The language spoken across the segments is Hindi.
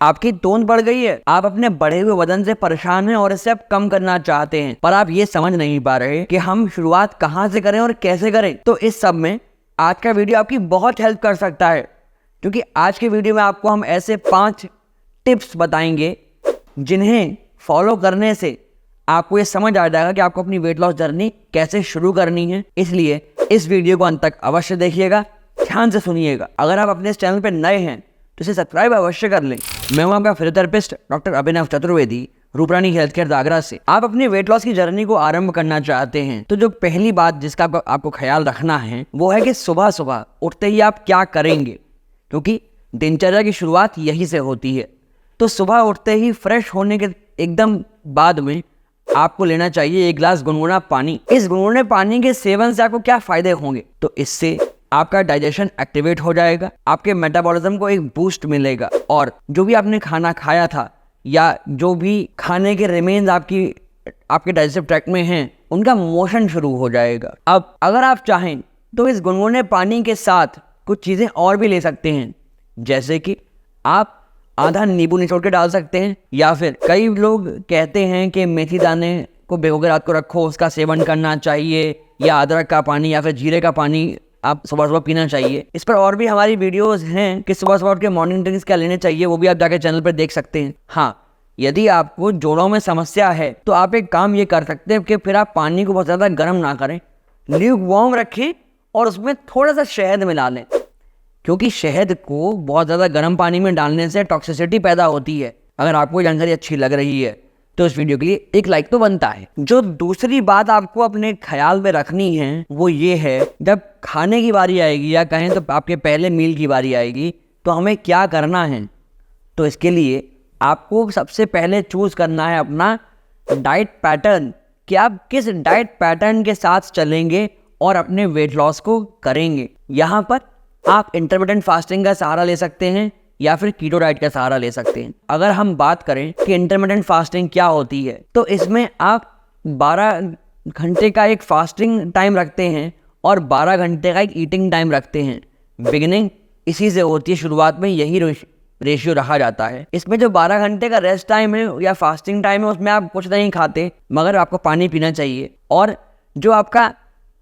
आपकी तोंद बढ़ गई है, आप अपने बढ़े हुए वजन से परेशान हैं और इसे आप कम करना चाहते हैं, पर आप ये समझ नहीं पा रहे कि हम शुरुआत कहाँ से करें और कैसे करें। तो इस सब में आज का वीडियो आपकी बहुत हेल्प कर सकता है, क्योंकि आज के वीडियो में आपको हम ऐसे 5 टिप्स बताएंगे जिन्हें फॉलो करने से आपको ये समझ आ जाएगा कि आपको अपनी वेट लॉस जर्नी कैसे शुरू करनी है। इसलिए इस वीडियो को अंत तक अवश्य देखिएगा, ध्यान से सुनिएगा। अगर आप अपने इस चैनल पर नए हैं तो इसे सब्सक्राइब अवश्य कर लें। मैं हूं आपका फिजियोथेरेपिस्ट डॉक्टर अभिनव चतुर्वेदी, रूपरानी हेल्थ केयर दागरा से। आप अपनी वेट लॉस की जर्नी को आरंभ करना चाहते हैं तो जो पहली बात जिसका आपको ख्याल रखना है वो है कि सुबह सुबह उठते ही आप क्या करेंगे, क्योंकि दिनचर्या की शुरुआत यही से होती है। तो सुबह उठते ही फ्रेश होने के एकदम बाद में आपको लेना चाहिए 1 गिलास गुनगुना पानी। इस गुनगुने पानी के सेवन से आपको क्या फायदे होंगे, तो इससे आपका डाइजेशन एक्टिवेट हो जाएगा, आपके मेटाबॉलिज्म को एक बूस्ट मिलेगा और जो भी आपने खाना खाया था या जो भी खाने के रिमेन्स आपके डाइजेस्टिव ट्रैक्ट में हैं उनका मोशन शुरू हो जाएगा। अब अगर आप चाहें तो इस गुनगुने पानी के साथ कुछ चीज़ें और भी ले सकते हैं, जैसे कि आप आधा नींबू निचोड़ के डाल सकते हैं, या फिर कई लोग कहते हैं कि मेथी दाने को भिगो के रात को रखो, उसका सेवन करना चाहिए, या अदरक का पानी या फिर जीरे का पानी आप सुबह सुबह पीना चाहिए। इस पर और भी हमारी वीडियोस हैं कि सुबह सुबह उठ के मॉर्निंग ड्रिंक्स क्या लेने चाहिए, वो भी आप जाके चैनल पर देख सकते हैं। हाँ, यदि आपको जोड़ों में समस्या है तो आप एक काम ये कर सकते हैं कि फिर आप पानी को बहुत ज़्यादा गर्म ना करें, ल्यूक वार्म रखें और उसमें थोड़ा सा शहद मिला लें, क्योंकि शहद को बहुत ज़्यादा गर्म पानी में डालने से टॉक्सिसिटी पैदा होती है। अगर आपको जानकारी अच्छी लग रही है तो इस वीडियो के लिए एक लाइक तो बनता है। जो दूसरी बात आपको अपने ख्याल में रखनी है वो ये है, जब खाने की बारी आएगी या कहें तो आपके पहले मील की बारी आएगी तो हमें क्या करना है। तो इसके लिए आपको सबसे पहले चूज़ करना है अपना डाइट पैटर्न, कि आप किस डाइट पैटर्न के साथ चलेंगे और अपने वेट लॉस को करेंगे। यहाँ पर आप इंटरमिटेंट फास्टिंग का सहारा ले सकते हैं या फिर कीटो डाइट का सहारा ले सकते हैं। अगर हम बात करें कि इंटरमिटेंट फास्टिंग क्या होती है, तो इसमें आप 12 घंटे का एक फास्टिंग टाइम रखते हैं और 12 घंटे का एक ईटिंग टाइम रखते हैं। बिगिनिंग इसी से होती है, शुरुआत में यही रेशियो रखा जाता है। इसमें जो 12 घंटे का रेस्ट टाइम है या फास्टिंग टाइम है उसमें आप कुछ नहीं खाते, मगर आपको पानी पीना चाहिए। और जो आपका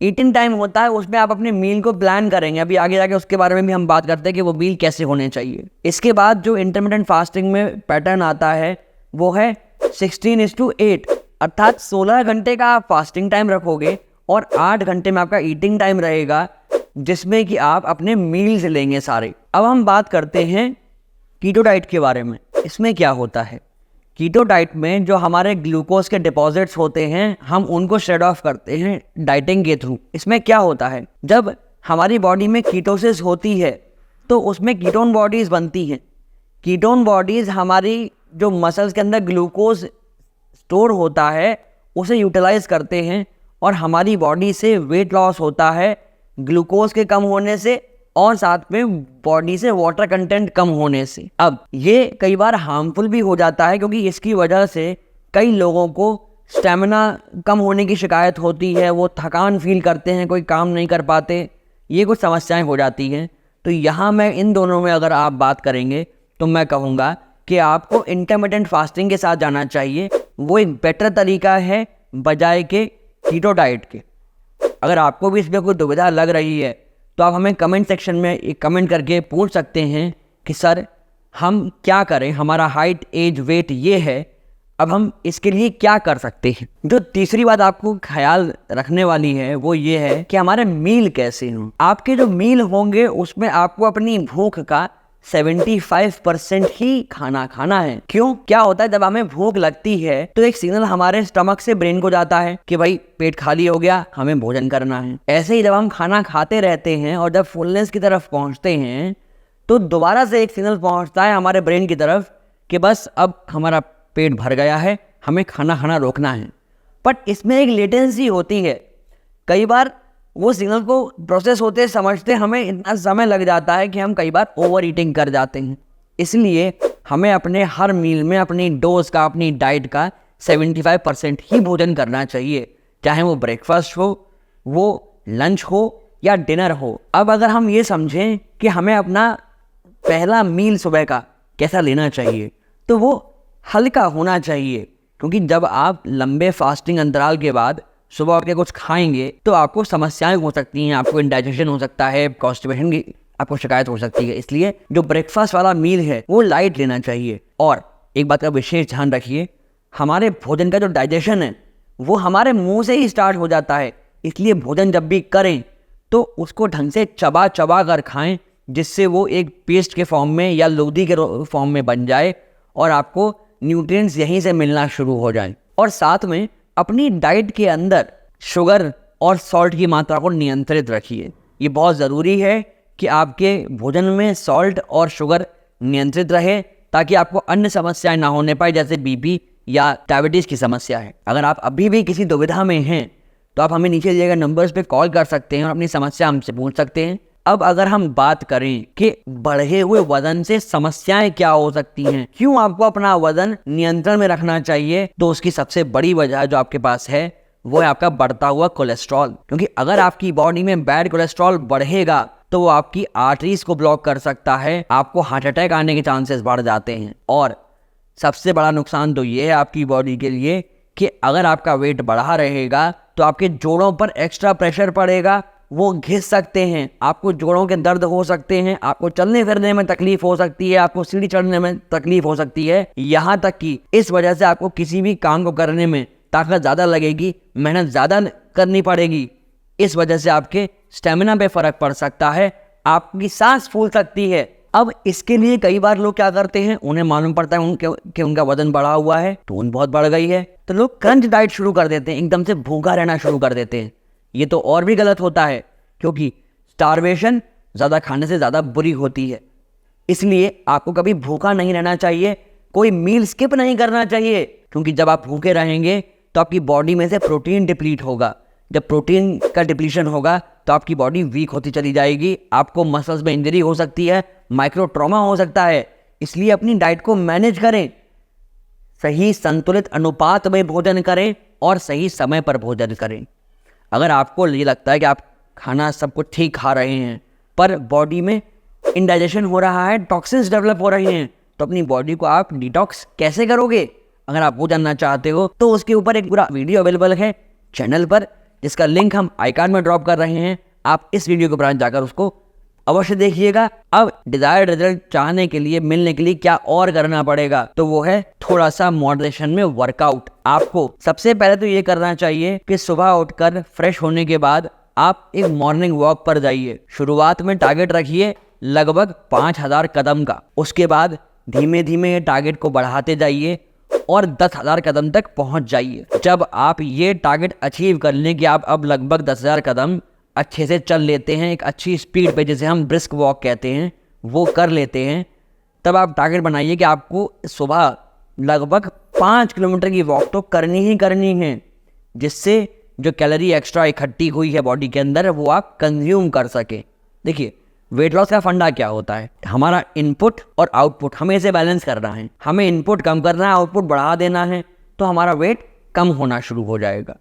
ईटिंग टाइम होता है उसमें आप अपने मील को प्लान करेंगे। अभी आगे जाके उसके बारे में भी हम बात करते हैं कि वो मील कैसे होने चाहिए। इसके बाद जो इंटरमिटेंट फास्टिंग में पैटर्न आता है वो है 16:8, अर्थात 16 घंटे का आप फास्टिंग टाइम रखोगे और 8 घंटे में आपका ईटिंग टाइम रहेगा, जिसमें कि आप अपने मील्स लेंगे सारे। अब हम बात करते हैं कीटो डाइट के बारे में। इसमें क्या होता है, कीटो डाइट में जो हमारे ग्लूकोज के डिपॉजिट्स होते हैं हम उनको शेड ऑफ करते हैं डाइटिंग के थ्रू। इसमें क्या होता है, जब हमारी बॉडी में कीटोसिस होती है तो उसमें कीटोन बॉडीज़ बनती हैं। कीटोन बॉडीज़ हमारी जो मसल्स के अंदर ग्लूकोज स्टोर होता है उसे यूटिलाइज करते हैं और हमारी बॉडी से वेट लॉस होता है ग्लूकोज के कम होने से और साथ में बॉडी से वाटर कंटेंट कम होने से। अब ये कई बार हार्मफुल भी हो जाता है, क्योंकि इसकी वजह से कई लोगों को स्टेमिना कम होने की शिकायत होती है, वो थकान फील करते हैं, कोई काम नहीं कर पाते, ये कुछ समस्याएं हो जाती हैं। तो यहाँ मैं इन दोनों में अगर आप बात करेंगे तो मैं कहूँगा कि आपको इंटरमिटेंट फास्टिंग के साथ जाना चाहिए। वो एक बेटर तरीका है बजाय के कीटो डाइट के। अगर आपको भी इसमें कोई दुविधा लग रही है तो आप हमें कमेंट सेक्शन में एक कमेंट करके पूछ सकते हैं कि सर हम क्या करें, हमारा हाइट एज वेट ये है, अब हम इसके लिए क्या कर सकते हैं। जो तीसरी बात आपको ख्याल रखने वाली है वो ये है कि हमारे मील कैसे हों। आपके जो मील होंगे उसमें आपको अपनी भूख का 75% ही खाना खाना है। क्यों, क्या होता है, जब हमें भूख लगती है तो एक सिग्नल हमारे स्टमक से ब्रेन को जाता है कि भाई पेट खाली हो गया, हमें भोजन करना है। ऐसे ही जब हम खाना खाते रहते हैं और जब फुलनेस की तरफ पहुंचते हैं तो दोबारा से एक सिग्नल पहुंचता है हमारे ब्रेन की तरफ कि बस अब हमारा पेट भर गया है, हमें खाना खाना रोकना है। बट इसमें एक लेटेंसी होती है, कई बार वो सिग्नल को प्रोसेस होते समझते हमें इतना समय लग जाता है कि हम कई बार ओवर ईटिंग कर जाते हैं। इसलिए हमें अपने हर मील में अपनी डोज का, अपनी डाइट का 75% ही भोजन करना चाहिए, चाहे वो ब्रेकफास्ट हो, वो लंच हो या डिनर हो। अब अगर हम ये समझें कि हमें अपना पहला मील सुबह का कैसा लेना चाहिए, तो वो हल्का होना चाहिए। क्योंकि जब आप लंबे फास्टिंग अंतराल के बाद सुबह उठ के कुछ खाएंगे तो आपको समस्याएं हो सकती हैं, आपको इंडाइजेशन हो सकता है, कॉन्स्टिपेशन की आपको शिकायत हो सकती है। इसलिए जो ब्रेकफास्ट वाला मील है वो लाइट लेना चाहिए। और एक बात का विशेष ध्यान रखिए, हमारे भोजन का जो डाइजेशन है वो हमारे मुंह से ही स्टार्ट हो जाता है। इसलिए भोजन जब भी करें तो उसको ढंग से चबा चबा कर खाएं, जिससे वो एक पेस्ट के फॉर्म में या लोदी के फॉर्म में बन जाए और आपको न्यूट्रिएंट्स यहीं से मिलना शुरू हो जाएं। और साथ में अपनी डाइट के अंदर शुगर और सॉल्ट की मात्रा को नियंत्रित रखिए। ये बहुत ज़रूरी है कि आपके भोजन में सॉल्ट और शुगर नियंत्रित रहे, ताकि आपको अन्य समस्याएं ना होने पाए, जैसे बीपी या डायबिटीज़ की समस्या है। अगर आप अभी भी किसी दुविधा में हैं तो आप हमें नीचे दिए गए नंबर्स पे कॉल कर सकते हैं और अपनी समस्या हमसे पूछ सकते हैं। अब अगर हम बात करें कि बढ़े हुए वजन से समस्याएं क्या हो सकती हैं, क्यों आपको अपना वजन नियंत्रण में रखना चाहिए, तो उसकी सबसे बड़ी वजह जो आपके पास है वो है आपका बढ़ता हुआ कोलेस्ट्रॉल। क्योंकि अगर आपकी बॉडी में बैड कोलेस्ट्रॉल बढ़ेगा तो वो आपकी आर्टरीज को ब्लॉक कर सकता है, आपको हार्ट अटैक आने के चांसेस बढ़ जाते हैं। और सबसे बड़ा नुकसान तो ये है आपकी बॉडी के लिए कि अगर आपका वेट बढ़ा रहेगा तो आपके जोड़ों पर एक्स्ट्रा प्रेशर पड़ेगा, वो घिस सकते हैं, आपको जोड़ों के दर्द हो सकते हैं, आपको चलने फिरने में तकलीफ हो सकती है, आपको सीढ़ी चढ़ने में तकलीफ हो सकती है। यहाँ तक कि इस वजह से आपको किसी भी काम को करने में ताकत ज़्यादा लगेगी, मेहनत ज़्यादा करनी पड़ेगी। इस वजह से आपके स्टेमिना पे फर्क पड़ सकता है, आपकी सांस फूल सकती है। अब इसके लिए कई बार लोग क्या करते हैं, उन्हें मालूम पड़ता है कि उनका वजन बढ़ा हुआ है, टोन बहुत बढ़ गई है, तो लोग क्रंच डाइट शुरू कर देते हैं, एकदम से भूखा रहना शुरू कर देते हैं। ये तो और भी गलत होता है, क्योंकि स्टारवेशन ज़्यादा खाने से ज़्यादा बुरी होती है। इसलिए आपको कभी भूखा नहीं रहना चाहिए, कोई मील स्किप नहीं करना चाहिए, क्योंकि जब आप भूखे रहेंगे तो आपकी बॉडी में से प्रोटीन डिप्लीट होगा। जब प्रोटीन का डिप्लीशन होगा तो आपकी बॉडी वीक होती चली जाएगी, आपको मसल्स में इंजरी हो सकती है, माइक्रो ट्रॉमा हो सकता है। इसलिए अपनी डाइट को मैनेज करें, सही संतुलित अनुपात में भोजन करें और सही समय पर भोजन करें। अगर आपको ये लगता है कि आप खाना सब कुछ ठीक खा रहे हैं पर बॉडी में इंडाइजेशन हो रहा है, टॉक्सिन्स डेवलप हो रहे हैं, तो अपनी बॉडी को आप डिटॉक्स कैसे करोगे? अगर आप वो जानना चाहते हो तो उसके ऊपर एक पूरा वीडियो अवेलेबल है चैनल पर, जिसका लिंक हम आई कार्ड में ड्रॉप कर रहे हैं। आप इस वीडियो के उपरांत जाकर उसको अवश्य देखिएगा। अब डिजायर्ड रिजल्ट चाहने के लिए, मिलने के लिए क्या और करना पड़ेगा, तो वो है थोड़ा सा मॉडरेशन में वर्कआउट। आपको सबसे पहले तो ये करना चाहिए कि सुबह उठकर फ्रेश होने के बाद आप एक मॉर्निंग वॉक पर जाइए। शुरुआत में टारगेट रखिए लगभग 5000 कदम का, उसके बाद धीमे धीमे ये टारगेट को बढ़ाते जाइए और 10,000 कदम तक पहुंच जाइए। जब आप ये टारगेट अचीव कर लें कि आप अब लगभग 10,000 कदम अच्छे से चल लेते हैं, एक अच्छी स्पीड पे, जिसे हम ब्रिस्क वॉक कहते हैं, वो कर लेते हैं, तब आप टारगेट बनाइए कि आपको सुबह लगभग 5 किलोमीटर की वॉक तो करनी ही करनी है, जिससे जो कैलोरी एक्स्ट्रा इकट्ठी हुई है बॉडी के अंदर वो आप कंज्यूम कर सके। देखिए, वेट लॉस का फंडा क्या होता है, हमारा इनपुट और आउटपुट हमें इसे बैलेंस करना है। हमें इनपुट कम करना है, आउटपुट बढ़ा देना है, तो हमारा वेट कम होना शुरू हो जाएगा।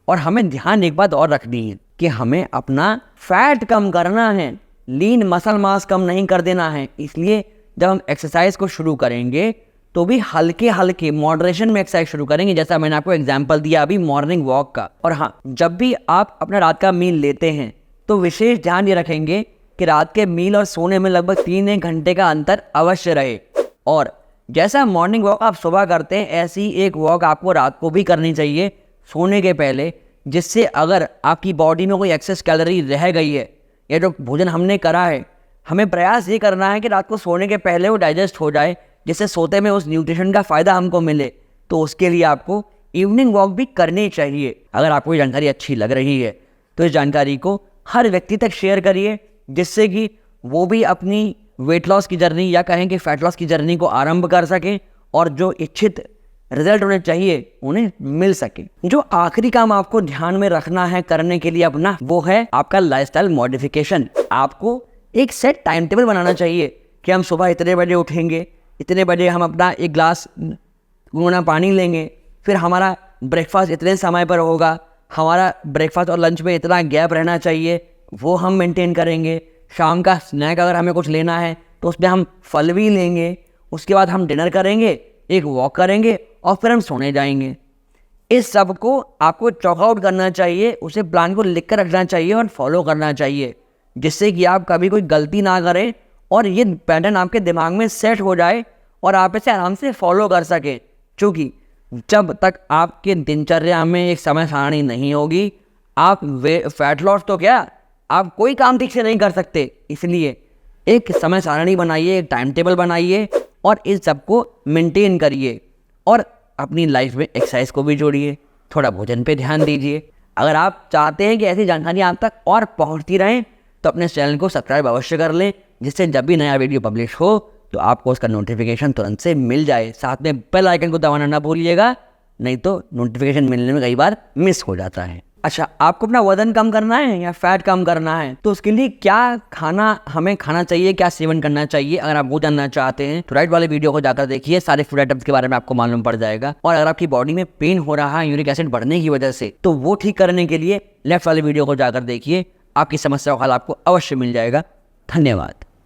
और हमें ध्यान एक बात और रखनी है कि हमें अपना फैट कम करना है, लीन मसल मास कम नहीं कर देना है। इसलिए जब हम एक्सरसाइज को शुरू करेंगे तो भी हल्के हल्के मॉडरेशन में एक्सरसाइज शुरू करेंगे, जैसा मैंने आपको एग्जांपल दिया अभी मॉर्निंग वॉक का। और हाँ, जब भी आप अपना रात का मील लेते हैं तो विशेष ध्यान ये रखेंगे कि रात के मील और सोने में लगभग 3 घंटे का अंतर अवश्य रहे। और जैसा मॉर्निंग वॉक आप सुबह करते हैं, ऐसी एक वॉक आपको रात को भी करनी चाहिए सोने के पहले, जिससे अगर आपकी बॉडी में कोई एक्सेस कैलोरी रह गई है या जो भोजन हमने करा है, हमें प्रयास ये करना है कि रात को सोने के पहले वो डाइजेस्ट हो जाए, जिससे सोते में उस न्यूट्रिशन का फ़ायदा हमको मिले। तो उसके लिए आपको इवनिंग वॉक भी करनी चाहिए। अगर आपको ये जानकारी अच्छी लग रही है तो इस जानकारी को हर व्यक्ति तक शेयर करिए, जिससे कि वो भी अपनी वेट लॉस की जर्नी या कहें कि फैट लॉस की जर्नी को आरंभ कर सकें और जो इच्छित रिजल्ट उन्हें चाहिए उन्हें मिल सके। जो आखिरी काम आपको ध्यान में रखना है करने के लिए अपना, वो है आपका लाइफस्टाइल मॉडिफिकेशन। आपको एक सेट टाइम टेबल बनाना चाहिए कि हम सुबह इतने बजे उठेंगे, इतने बजे हम अपना 1 गिलास गुनगुना पानी लेंगे, फिर हमारा ब्रेकफास्ट इतने समय पर होगा, हमारा ब्रेकफास्ट और लंच में इतना गैप रहना चाहिए, वो हम मेंटेन करेंगे। शाम का स्नैक अगर हमें कुछ लेना है तो उसमें हम फल भी लेंगे, उसके बाद हम डिनर करेंगे, एक वॉक करेंगे और फिर हम सोने जाएंगे। इस सब को आपको चॉकआउट करना चाहिए, उसे प्लान को लिख कर रखना चाहिए और फॉलो करना चाहिए, जिससे कि आप कभी कोई गलती ना करें और ये पैटर्न आपके दिमाग में सेट हो जाए और आप इसे आराम से फॉलो कर सकें। क्योंकि जब तक आपके दिनचर्या में एक समय सारणी नहीं होगी, आप फैट लॉस तो क्या, आप कोई काम ठीक से नहीं कर सकते। इसलिए एक समय सारणी बनाइए, एक टाइम टेबल बनाइए और इस सब को मेंटेन करिए और अपनी लाइफ में एक्सरसाइज को भी जोड़िए, थोड़ा भोजन पे ध्यान दीजिए। अगर आप चाहते हैं कि ऐसी जानकारी आप तक और पहुंचती रहें तो अपने चैनल को सब्सक्राइब अवश्य कर लें, जिससे जब भी नया वीडियो पब्लिश हो तो आपको उसका नोटिफिकेशन तुरंत से मिल जाए। साथ में बेल आइकन को दबाना ना भूलिएगा, नहीं तो नोटिफिकेशन मिलने में कई बार मिस हो जाता है। अच्छा, आपको अपना वजन कम करना है या फैट कम करना है, तो उसके लिए क्या खाना हमें खाना चाहिए, क्या सेवन करना चाहिए, अगर आप वो जानना चाहते हैं तो राइट वाले वीडियो को जाकर देखिए, सारे फूड आइटम्स के बारे में आपको मालूम पड़ जाएगा। और अगर आपकी बॉडी में पेन हो रहा है यूरिक एसिड बढ़ने की वजह से, तो वो ठीक करने के लिए लेफ्ट वाले वीडियो को जाकर देखिए, आपकी समस्या का हल आपको अवश्य मिल जाएगा। धन्यवाद।